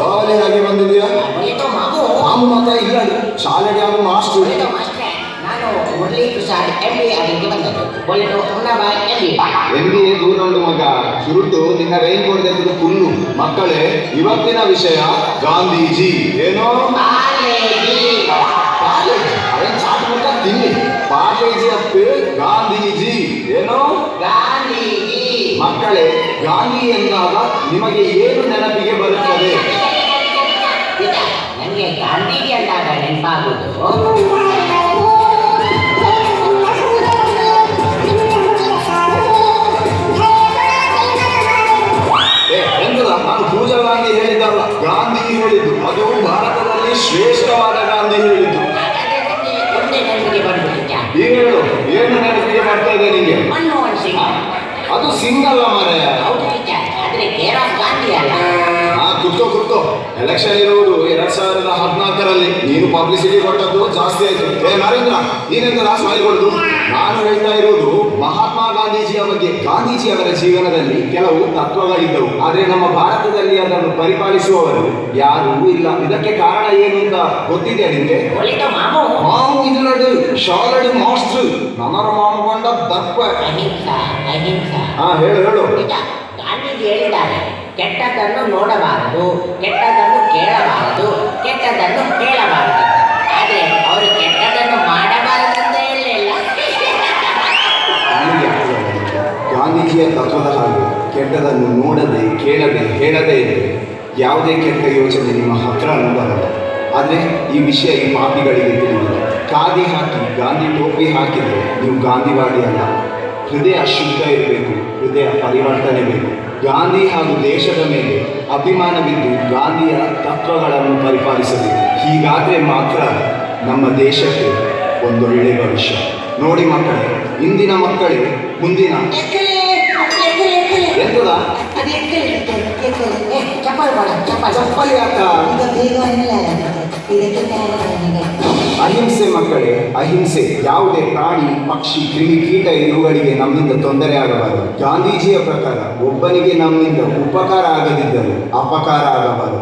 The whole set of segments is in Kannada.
ಕಾಲೇಜಾಗಿ ಬಂದಿದ್ಯಾ? ಮಾಮು ಮಾತ್ರ ಇಲ್ಲ, ಶಾಲೆಗೆ ಅವನು ಮಾಸ್ಟರ್. ನಾನು ಮುರಳಿ ಪ್ರಸಾದ್ MBA ಆಗಲಿಕ್ಕೆ ಬಂದದ್ದು. MBA ದೂರ ಉಂಟು ಮಗ, ಸುರುಟು ನಿನ್ನ ರೈನ್ ಕೋಡ್ ತೆಗೆದು ಫುಲ್ಲು. ಮಕ್ಕಳೇ, ಇವತ್ತಿನ ವಿಷಯ ಗಾಂಧೀಜಿ. ಏನೋ ತಿನ್ನಿ ಪಾರ್ಲೇಜಿ ಅಪ್ಪೆ ಗಾಂಧೀಜಿ. ಏನೋ ಗಾಂಧೀಜಿ. ಮಕ್ಕಳೇ, ಗಾಂಧಿ ಎಂದಾಗ ನಿಮಗೆ ಏನು ನೆನಪಿಗೆ ಬರುತ್ತದೆ? ನನಗೆ ಗಾಂಧೀಜಿ ಅಂದಾಗ ನೆನಪಾಗುವುದು ನಾನು ಪೂಜಾ ಗಾಂಧಿ ಹೇಳಿದ್ದಲ್ಲ, ಗಾಂಧಿ ಹೇಳಿದ್ದು. ಅದು ಭಾರತದಲ್ಲಿ ಶ್ರೇಷ್ಠವಾದ ಗಾಂಧಿ ಹೇಳಿದ್ದು. ಈಗ ಹೇಳು, ಏನು ನೆನಪಿಗೆ ಬರ್ತಾ ಇದೆ ನಿಮಗೆ? ಮನಮೋಹನ್ ಸಿಂಗ್. ಅದು ಸಿಂಗ್ ಅಲ್ಲ ಮಾರಾಯ. ಕುತ್ತೋ ಎಲೆಕ್ಷನ್ ಇರುವುದು 2014ರಲ್ಲಿ. ನೀನು ಪಬ್ಲಿಸಿಟಿ ಕೊಟ್ಟದ್ದು ಜಾಸ್ತಿ ಆಯ್ತು. ನರೇಂದ್ರ, ನೀನೆಂತ ಸ್ಮೈಲ್ ಕೊಡುದು? ನಾನು ಹೇಳ್ತಾ ಇರುವುದು ಮಹಾತ್ಮ ಗಾಂಧೀಜಿಯ ಬಗ್ಗೆ. ಗಾಂಧೀಜಿಯವರ ಜೀವನದಲ್ಲಿ ಕೆಲವು ತತ್ವಗಳಿದ್ದವು, ಆದ್ರೆ ನಮ್ಮ ಭಾರತದಲ್ಲಿ ಅದನ್ನು ಪರಿಪಾಲಿಸುವವರು ಯಾರೂ ಇಲ್ಲ. ಇದಕ್ಕೆ ಕಾರಣ ಏನು ಅಂತ ಗೊತ್ತಿದೆ ನಿಮಗೆ? ಮಾವು ಇದು ನಡು ಶಾಲಡಿ ಮಾಸ್ಟರ್ ನನ್ನರ ಮಾವು ಕೊಂಡ ದಪ್ಪ. ಹೇಳು. ಗಾಂಧೀಜಿ ಹೇಳಿದ್ದಾರೆ, ಕೆಟ್ಟದನ್ನು ನೋಡಬಾರದು, ಕೆಟ್ಟದನ್ನು ಕೇಳಬಾರದು, ಕೆಟ್ಟದನ್ನು ಹೇಳಬಾರದು. ಆದ್ರೆ ಅವರು ಕೆಟ್ಟದನ್ನು ಮಾಡಬಾರದಂತ ಹೇಳಲಿಲ್ಲ. ಗಾಂಧೀಜಿಯ ತತ್ವದ ಹಾಗೆ ಕೆಟ್ಟದನ್ನು ನೋಡದೆ, ಕೇಳದೆ, ಹೇಳದೇ ಇದ್ದರೆ ಯಾವುದೇ ಕೆಟ್ಟ ಯೋಚನೆ ನಿಮ್ಮ ಹತ್ರ ಬರಲ್ಲ. ಆದರೆ ಈ ವಿಷಯ ಈ ಪಾಪಿಗಳಿಗೆ ತಿಳಿದಿಲ್ಲ. ಖಾದಿ ಹಾಕಿ ಗಾಂಧಿ ಟೋಪಿ ಹಾಕಿದರೆ ನೀವು ಗಾಂಧಿವಾದಿ ಅಲ್ಲ. ಹೃದಯ ಶುದ್ಧ ಇರಬೇಕು, ಹೃದಯ ಪರಿವರ್ತನೆ ಬೇಕು. ಗಾಂಧಿ ಹಾಗೂ ದೇಶದ ಮೇಲೆ ಅಭಿಮಾನವಿದ್ದು ಗಾಂಧಿಯ ತತ್ವಗಳನ್ನು ಪರಿಪಾಲಿಸಬೇಕು. ಹೀಗಾದರೆ ಮಾತ್ರ ನಮ್ಮ ದೇಶಕ್ಕೆ ಒಂದೊಳ್ಳೆಯ ಭವಿಷ್ಯ. ನೋಡಿ ಮಕ್ಕಳೇ, ಇಂದಿನ ಮಕ್ಕಳೇ ಮುಂದಿನ ಎಂತದ ಚಪ್ಪಲಿ ಯಾಕ? ಅಹಿಂಸೆ ಮಕ್ಕಳೇ, ಅಹಿಂಸೆ. ಯಾವುದೇ ಪ್ರಾಣಿ, ಪಕ್ಷಿ, ಕ್ರಿಮಿ, ಕೀಟ ಇವುಗಳಿಗೆ ನಮ್ಮಿಂದ ತೊಂದರೆ ಆಗಬಾರದು. ಗಾಂಧೀಜಿಯ ಪ್ರಕಾರ ಒಬ್ಬನಿಗೆ ನಮ್ಮಿಂದ ಉಪಕಾರ ಆಗದಿದ್ದರೂ ಅಪಕಾರ ಆಗಬಾರದು.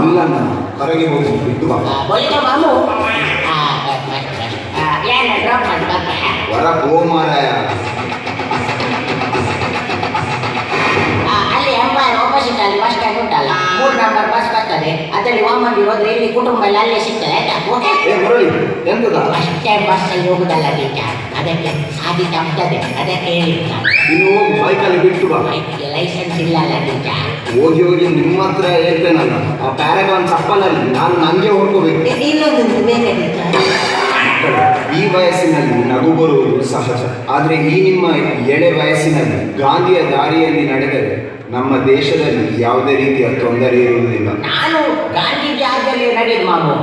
ಇಲ್ಲ, ನಾನು ಹೊರಗೆ ಹೋಗಿ ಬಿಟ್ಟು ಹೊರ ಮಾರಾಯ. ಅಲ್ಲಿ ಬಸ್ ಸ್ಟ್ಯಾಂಡ್ ಉಂಟಲ್ಲ, 3 ನಂಬರ್ ಬಸ್ ಬರ್ತದೆ. ಅದರಲ್ಲಿ ಒಮ್ಮಂದಿ ಹೋದ್ರೆ ಇಲ್ಲಿ ಕುಟುಂಬ ಎಲ್ಲ ಅಲ್ಲೇ ಸಿಗ್ತದೆ. ಆಯ್ತಾ? ಫಸ್ಟ್ ಟೈಮ್ ಬಸ್ಸಲ್ಲಿ ಹೋಗುದಲ್ಲ ಟೀಚರ್, ಅದಕ್ಕೆ ಸಾಧಿ ತಪ್ಪದೆ, ಅದಕ್ಕೆ ಹೇಳಿದ್ದ. ಇನ್ನು ಬೈಕಲ್ಲಿ ಬಿಟ್ಟು ಬಾ. ಬೈಕ್ಗೆ ಲೈಸೆನ್ಸ್ ಇಲ್ಲ ಅಲ್ಲ ಟೀಚರ್. ಹೋಗಿ ನಿಮ್ಮ ಹತ್ರ ಹೇಳ್ತೇನಲ್ಲ, ಆ ಪ್ಯಾರಾಗಾನ್ ಚಪ್ಪಲಲ್ಲಿ ನಾನು ನನಗೆ ಹೊಡ್ಕೋಬೇಕು. ಇನ್ನೊಂದು ಬೇರೆ ಟೀಚರ್. ಈ ವಯಸ್ಸಿನಲ್ಲಿ ನಗು ಬರುವುದು ಸಹಜ, ಆದರೆ ಈ ನಿಮ್ಮ ಎಳೆ ವಯಸ್ಸಿನಲ್ಲಿ ಗಾಂಧಿಯ ದಾರಿಯಲ್ಲಿ ನಡೆದರೆ ನಮ್ಮ ದೇಶದಲ್ಲಿ ಯಾವುದೇ ರೀತಿಯ ತೊಂದರೆ ಇರುವುದಿಲ್ಲ. ನಾನು ಗಾಂಧೀಜಿ ಆಗಲಿ ನಡೆದು ಮಾಮು.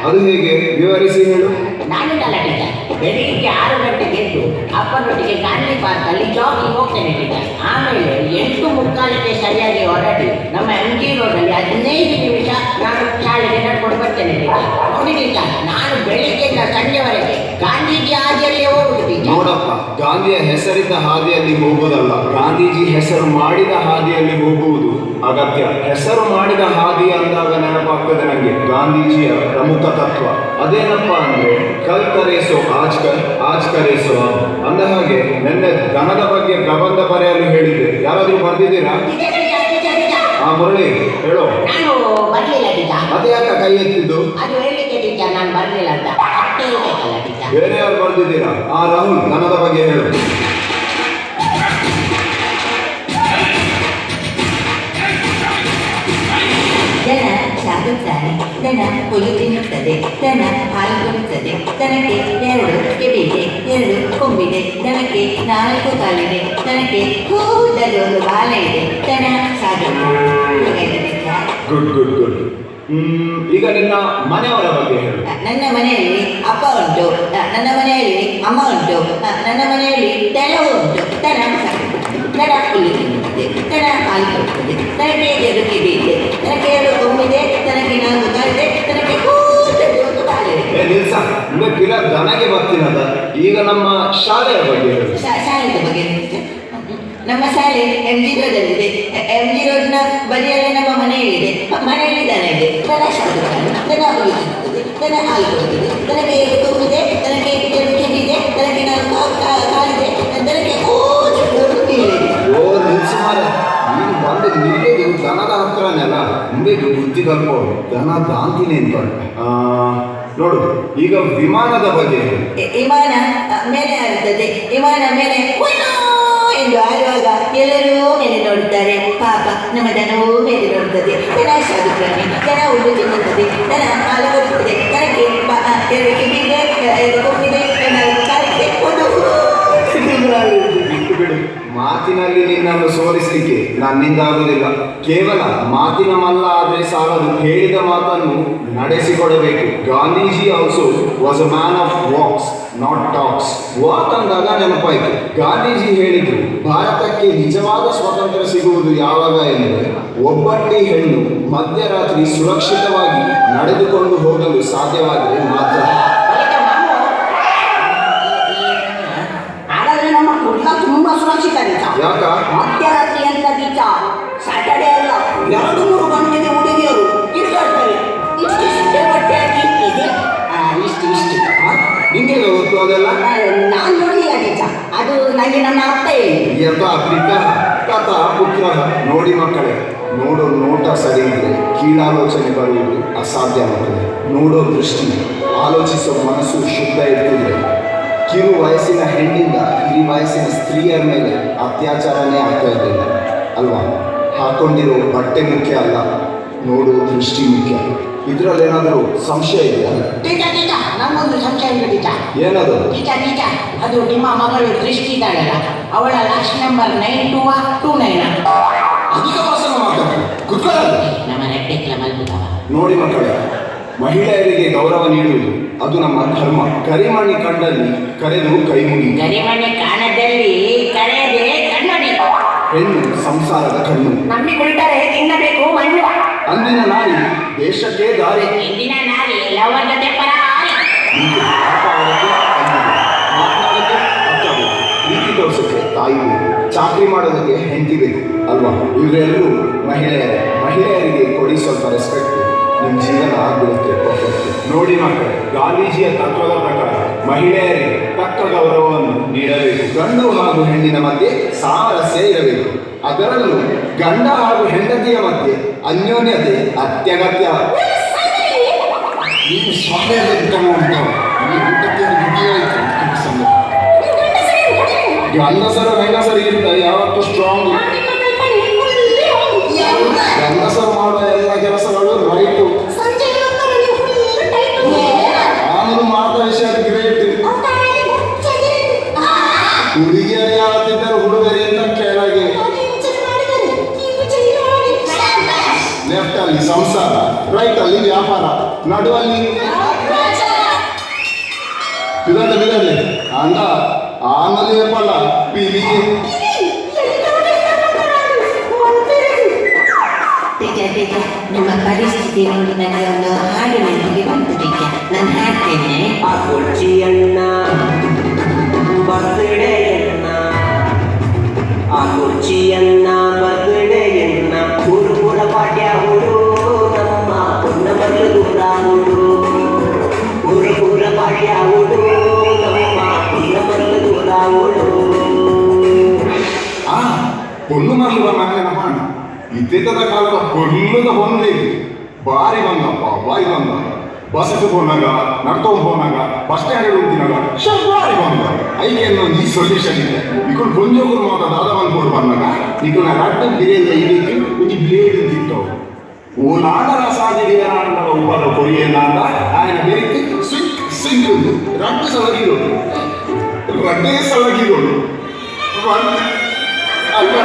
ಅದು ಹೇಗೆ ವಿವರಿಸಿ ಹೇಳು. ನಾನಿದ್ದಲ್ಲ ಟೀಚರ್, ಬೆಳಿಗ್ಗೆ 6 ಗಂಟೆಗೆ ಎದ್ದು ಅಪ್ಪನೊಟ್ಟಿಗೆ ಗಾಂಧಿ ಪಾರ್ಕಲ್ಲಿ ಜಾಗಿಂಗ್ ಹೋಗ್ತೇನೆ ಟೀಚರ್. ಆಮೇಲೆ 8:45ಕ್ಕೆ ಸರಿಯಾಗಿ ಹೊರಟಿ ನಮ್ಮ MG ರೋಡಲ್ಲಿ 15 ನಿಮಿಷ ನಾನು ಶಾಲೆಗೆ ನಡ್ಕೊಂಡು ಬರ್ತೇನೆ ಟೀಚರ್. ನೋಡಿ ಟೀಚರ್, ನಾನು ಬೆಳಿಗ್ಗೆಯಿಂದ ಸಂಜೆವರೆಗೆ ಗಾಂಧೀಜಿ ಹಾದಿಯಲ್ಲೇ ಹೋಗುದು ಟೀಚರ್. ನೋಡಪ್ಪ, ಗಾಂಧಿಯ ಹೆಸರಿದ್ದ ಹಾದಿಯಲ್ಲಿ ಹೋಗುವುದಲ್ಲ, ಗಾಂಧೀಜಿ ಹೆಸರು ಮಾಡಿದ ಹಾದಿಯಲ್ಲಿ ಹೋಗುವುದು ಅಗತ್ಯ. ಹೆಸರು ಮಾಡಿದ ಹಾದಿ ಅಂದಾಗ ನೆನಪಾಗ್ತದೆ ನನಗೆ ಗಾಂಧೀಜಿಯ ಪ್ರಮುಖ ತತ್ವ. ಅದೇನಪ್ಪ ಅಂದ್ರೆ ಕಲ್ ಕರೇಸೋ ಆಜ್ ಕರೇಸೋ ಅಂದ ಹಾಗೆ. ನಿನ್ನೆ ದನದ ಬಗ್ಗೆ ಪ್ರಬಂಧ ಬರೆಯಲು ಹೇಳಿದ್ದೆ, ಯಾರಾದ್ರೂ ಬರ್ದಿದ್ದೀರಾ? ಮುರಳಿ ಹೇಳೋ. ನಾನು ಬರ್ಲಿಲ್ಲ ಟೀಚರ್. ಅದೇ ಯಾಕ ಕೈ ಎತ್ತಿದ್ದು? ಅದು ಹೇಳಿಕೆ ಟೀಚರ್, ನಾನು ಬರ್ಲಿಲ್ಲ ಅಂತ. ಬೇರೆ ಯಾರು ಬರ್ದಿದ್ದೀರಾ? ರಾಹುಲ್, ದನದ ಬಗ್ಗೆ ಹೇಳು. ದನ ಸಾಗುತ್ತಾರೆ, ದನ ಹುಲ್ಲು ತಿನ್ನುತ್ತದೆ, ದನ ಹಾಲು ಕೊಡುತ್ತದೆ. ದನಕ್ಕೆ 2 ಕಿವಿದೆ, 2 ಕೊಂಬಿದೆ, ದನಕ್ಕೆ 4 ಕಾಲಿದೆ, ದನಕ್ಕೆ ಕೂದಲು 1 ಬಾಲ ಇದೆ. ದನ ಸಾಗುತ್ತದೆ. ಗುಡ್. ಈಗ ನಿನ್ನ ಮನೆಯವರ ಬಗ್ಗೆ ಹೇಳು. ನನ್ನ ಮನೆಯಲ್ಲಿ ಅಪ್ಪ ಉಂಟು, ನನ್ನ ಮನೆಯಲ್ಲಿ ಅಮ್ಮ ಉಂಟು, ನನ್ನ ಮನೆಯಲ್ಲಿ ದನ ಉಂಟು. ದನ ಹುಲ್ಲು ತಿನ್ನುತ್ತದೆ, ದನ ಹಾಲು ಕೊಡುತ್ತದೆ, ದನಕ್ಕೆ 2 ಕಿವಿ ಇದೆ, ದನಕ್ಕೆ 2 ಕೊಂಬಿದೆ, ದನಕ್ಕೆ 4 ಕಾಲಿದೆ, ದನಕ್ಕೆ ಕೂದಲು 1 ಬಾಲ ಇದೆ. ನಿಲ್ಸ, ದನಗೆ ಬರ್ತೀನದ. ಈಗ ನಮ್ಮ ಶಾಲೆಯ ಬಗ್ಗೆ ಹೇಳು. ಶಾಲೆಯ ಬಗ್ಗೆ ನಮ್ಮ ಶಾಲೆ MG ರೋಡಲ್ಲಿದೆ. MG ರೋಡ್ನ ಬದಿಯಲ್ಲೇ ನಮ್ಮ ಮನೆಯಿದೆ. ಮನೆಯಲ್ಲಿ ದನ ಇದೆ. ದನ ಶಾದುತ್ತಾನೆ, ದನ ಹುಡುಕುತ್ತದೆ, ದನ ಹಾಲು ಕೊಡುತ್ತದೆ, ದನಗೆ 2 ತೂಗಿದೆ, ದನಗೆ 2 ಕೆಮ್ಮಿದೆ, ದನಗೆ 4 ಕಾಲಿದೆ, ದನಗೆ ಹೇಳಿದೆ. ಓ ನಿಲ್ಸುಮಾರ, ನೀನು ಬಂದು ನಿಲ್ಲೋದು ದನದ ಹತ್ರನೆಲ್ಲ ಮುಂದೆ ಬುದ್ಧಿ ಕಲ್ಪೋದು ದನ ದಾಂತಿನೇ ಅನ್ಕೊಂಡು. ನೋಡು, ಈಗ ವಿಮಾನದ ಬಗ್ಗೆ ವಿಮಾನ ಮೇಲೆ ಹಾರುತ್ತದೆ. ವಿಮಾನ ಮೇಲೆ ಎಂದು ಹಾರುವಾಗ ಎಲ್ಲರೂ ಮೇಲೆ ನೋಡುತ್ತಾರೆ. ಪಾಪ ನಮ್ಮ ದನವೂ ಮೇಲೆ ನೋಡುತ್ತದೆ. ದನ ಸಾಧು ಪ್ರಾಣಿ, ದನ ಹುಲ್ಲು ತಿನ್ನುತ್ತದೆ, ದನ ಹಾಲು ಕೊಡುತ್ತದೆ, ದನಕ್ಕೆ 2 ಕಿವಿದೆ, 2 ಕೊಬ್ಬಿದೆ, 4 ಕಾಲಿದೆ, 1 ಬಿಟ್ಟು ಬಿಡು. ಮಾತಿನಲ್ಲಿ ನಿನ್ನನ್ನು ಸೋಲಿಸಲಿಕ್ಕೆ ನನ್ನಿಂದ ಆಗುವುದಿಲ್ಲ. ಕೇವಲ ಮಾತಿನ ಮಲ್ಲ ಆದರೆ ಸಾಲದು, ಹೇಳಿದ ಮಾತನ್ನು ನಡೆಸಿಕೊಡಬೇಕು. Gandhiji also was a man of walks not talks. Walk ಅಂದಾಗ ನೆನಪಾಯಿತು, ಗಾಂಧೀಜಿ ಹೇಳಿದ್ರು ಭಾರತಕ್ಕೆ ನಿಜವಾದ ಸ್ವಾತಂತ್ರ್ಯ ಸಿಗುವುದು ಯಾವಾಗ ಎಂದರೆ ಒಬ್ಬಂಟಿ ಹೆಣ್ಣು ಮಧ್ಯರಾತ್ರಿ ಸುರಕ್ಷಿತವಾಗಿ ನಡೆದುಕೊಂಡು ಹೋಗಲು ಸಾಧ್ಯವಾದರೆ ಮಾತ್ರ. ತುಂಬಾ ಸುರಕ್ಷಿತ ಗೀಚ. ಯಾಕ? ಮಧ್ಯರಾತ್ರಿ ಅಂತ ಗೀಚ. ಸ್ಯಾಟರ್ಡೇ ಅಲ್ಲ, 2-3 ಗಂಟೆಗೆ ಹುಡುಗಿಯರು ತಿರುಗಾಡ್ತಾರೆ. ಇಷ್ಟೇ ಬಟ್ಟೆ ಹಾಕಿ ಇದೆ. ಇಷ್ಟು ನಿಂಗೆ ಗೊತ್ತು ಅದೆಲ್ಲ? ನಾನು ನೋಡಿಲ್ಲ ಗೀಚ. ಅದು ನನಗೆ ನನ್ನ ಅತ್ತ ಹೇಳಿ. ಯಥ ಪಿತ ತಥ ಪುತ್ರ. ನೋಡಿ ಮಕ್ಕಳೇ, ನೋಡೋ ನೋಟ ಸರಿ ಇದ್ರೆ ಕೀಳಾಲೋಚನೆ ಬರುವುದು ಅಸಾಧ್ಯವಾಗುತ್ತದೆ. ನೋಡೋ ದೃಷ್ಟಿ, ಆಲೋಚಿಸೋ ಮನಸ್ಸು ಶುದ್ಧ ಇರ್ತಿದ್ರೆ ಕಿರು ವಯಸ್ಸಿನ ಹೆಣ್ಣಿಂದ ಹಿರಿ ವಯಸ್ಸಿನ ಸ್ತ್ರೀಯರ ಮೇಲೆ ಅತ್ಯಾಚಾರನೇ ಆಗ್ತಾ ಇರಲಿಲ್ಲ ಅಲ್ವಾ? ಹಾಕೊಂಡಿರೋ ಬಟ್ಟೆ ಮುಖ್ಯ ಅಲ್ಲ, ನೋಡೋ ದೃಷ್ಟಿ ಮುಖ್ಯ. ಇದರಲ್ಲೇನಾದರೂ ಸಂಶಯ ಇದೆಯಾ? ನಮಗೊಂದು ಸಂಶಯ ಇದೆ ಟೀಚ. ಏನದು? ಟೀಚ ಅದು ನಿಮ್ಮ ಮಗಳು ದೃಷ್ಟಿ ಇದ್ದಾಳಲ್ಲ, ಅವಳ ಲಾಸ್ಟ್ ನಂಬರ್ 9229. ಅಧಿಕ ಭಾಷಣ ಮಾತಾಡ್ತಾರೆ, ಕುತ್ಕೊಳ್ಳೋದು. ನಮ್ಮ ರೆಡ್ಡೆಕ್ಲ ಮಲ್ಪುತ್ತವ. ನೋಡಿ ಮಕ್ಕಳೇ, ಮಹಿಳೆಯರಿಗೆ ಗೌರವ ನೀಡುವುದು ಅದು ನಮ್ಮ ಧರ್ಮ. ಕರಿಮಣಿ ಕಂಡಲ್ಲಿ ಕರೆದು ಕೈ ಮುಗಿ. ಕರಿಮಣಿ ಕಾಣದಲ್ಲಿ ಕರೆಯದೆ ಕಣ್ಣಡಿ. ಹೆಣ್ಣು ಸಂಸಾರದ ಕಣ್ಣು. ನಮ್ಮಿ ಕುಳಿತರೆ ತಿನ್ನಬೇಕು ಮಣ್ಣು. ಅಂದಿನ ನಾರಿ ದೇಶಕ್ಕೆ ದಾರಿ. ಇಂದಿನ ನಾರಿ ಲವರ್ ಜೊತೆ ಪರಾರಿ. ಮಾತನಾಡೋಕ್ಕೆ ಅಕ್ಕ, ಪ್ರೀತಿ ತೋರಿಸೋಕ್ಕೆ ತಾಯಿ ಬೇಕು, ಚಾಕರಿ ಮಾಡೋದಕ್ಕೆ ಹೆಂಡತಿ ಬೇಕು ಅಲ್ವಾ? ಇವರೆಲ್ಲರೂ ಮಹಿಳೆಯರಿಗೆ ಕೊಡಿ ಸ್ವಲ್ಪ ರೆಸ್ಪೆಕ್ಟ್, ನಿಮ್ಮ ಜೀವನ ಆಗ್ಬಿಡುತ್ತೆ ಪರ್ಫೆಕ್ಟ್. ನೋಡಿ ಮಕ್ಕಳೇ, ಗಾಂಧೀಜಿಯ ತತ್ವದ ಪ್ರಕಾರ ಮಹಿಳೆಯರಿಗೆ ತಕ್ಕ ಗೌರವವನ್ನು ನೀಡಬೇಕು. ಗಂಡು ಹಾಗೂ ಹೆಣ್ಣಿನ ಮಧ್ಯೆ ಸಾಮರಸ್ಯ ಇರಬೇಕು. ಅದರಲ್ಲೂ ಗಂಡ ಹಾಗೂ ಹೆಂಡತಿಯ ಮಧ್ಯೆ ಅನ್ಯೋನ್ಯತೆ ಅತ್ಯಗತ್ಯ. ನೀನು ಸ್ವಾಮಿಯಲ್ಲಿ ಉತ್ತಮ ಉಂಟಾವ, ಈ ಊಟಕ್ಕೆ ಗಂಡಸರು ಇರ್ತ ಯಾವತ್ತು ಸ್ಟ್ರಾಂಗ್. ಗಂಡಸರು ಮಾಡುವ ಎಲ್ಲ ಕೆಲಸಗಳು ರೈಟು. ಆಮೇಲೆ ಮಾತ್ರ ವಿಷಯ ಗ್ರೇಟ್. ಹುಡುಗಿಯರು ಯಾವತ್ತಿದ್ದರು ಹುಡುಗರಿಯಿಂದ ಕೆಳಗೆ. ಲೆಫ್ಟ್ ಅಲ್ಲಿ ಸಂಸಾರ, ರೈಟ್ ಅಲ್ಲಿ ವ್ಯಾಪಾರ, ನಡುವಲ್ಲಿ ಬಿಡಲಿ ಅಂದ ಆಮೇಲೆ ಫಲ ಪೀಳಿಗೆ. ನಿಮ್ಮ ಪರಿಸ್ಥಿತಿ ನೋಡಿ ನನಗೆ ಒಂದು ಹಾಡು ನೆನಪಿಗೆ ಬಂತು ಟೀಚರ್. ನಾನು ಹಾಡ್ತೇನೆ. ಆ ಕುರ್ಚಿಯನ್ನ ಬರ್ತ್ಡೇಯನ್ನ, ಆ ಕುರ್ಚಿಯನ್ನ ಬರ್ತ್ಡೇಯನ್ನ, ಪುರ ಪಾಟ್ಯ ಹುಡು ನಮ್ಮ ಪುಣ್ಣ ಮಗಳು ದೂರ ಹುಡು. ಪುರ ಪಾಟ್ಯ ಹುಡು ನಮ್ಮ ಪುಣ್ಣ ಮಗಳು ದೂರ ಹುಡು. పొల్లు మరలు నాన్న ಇದ್ದಿದ್ದದ ಕಾಲದ పొల్లుದ ಹೊಂದೇ ಬಾರಿ ಬಂದಪ್ಪ ಬಾರಿ ಬಂದ. ಬಸ್ಸು ಹೋನಾಗ, ನಡ್ಕೊಂಡು ಹೋನಾಗ, ಬಸ್ ಸ್ಟ್ಯಾಂಡ್ ಹೋಗ್ತಿನಾಗ ಶಬಾರಿ ಬಂದ. ಐಕೆನ್ನು ಈ ಸೊಲ್ಯೂಷನ್ ಇದೆ. ಇಕೊಂಡು ಕೊಂಜೋಗುರು ಮಾತ್ರ ದಾದ ಬಂದ್ಕೊಂಡು ಬಂದಾಗ ಈಗ ರಡ್ಡು ಬಿರಿಯಿಂದ ಇದಕ್ಕೆ ಒಂದು ಬ್ಲೇಡ್ ತಿಂತವು. ಓ ನಾಡರ ಸಾಧಿಗೆ ನಾಡರ ಉಪ್ಪದ ಕೊರಿಯೇನಾದ ఆయన ಬೆರಿಕೆ ಸಿಂಕ್ ಸಿಂಕ್ ರಡ್ಡು ಸಲಗಿರೋದು, ರಡ್ಡೇ ಸಲಗಿರೋದು ಅಲ್ಲ.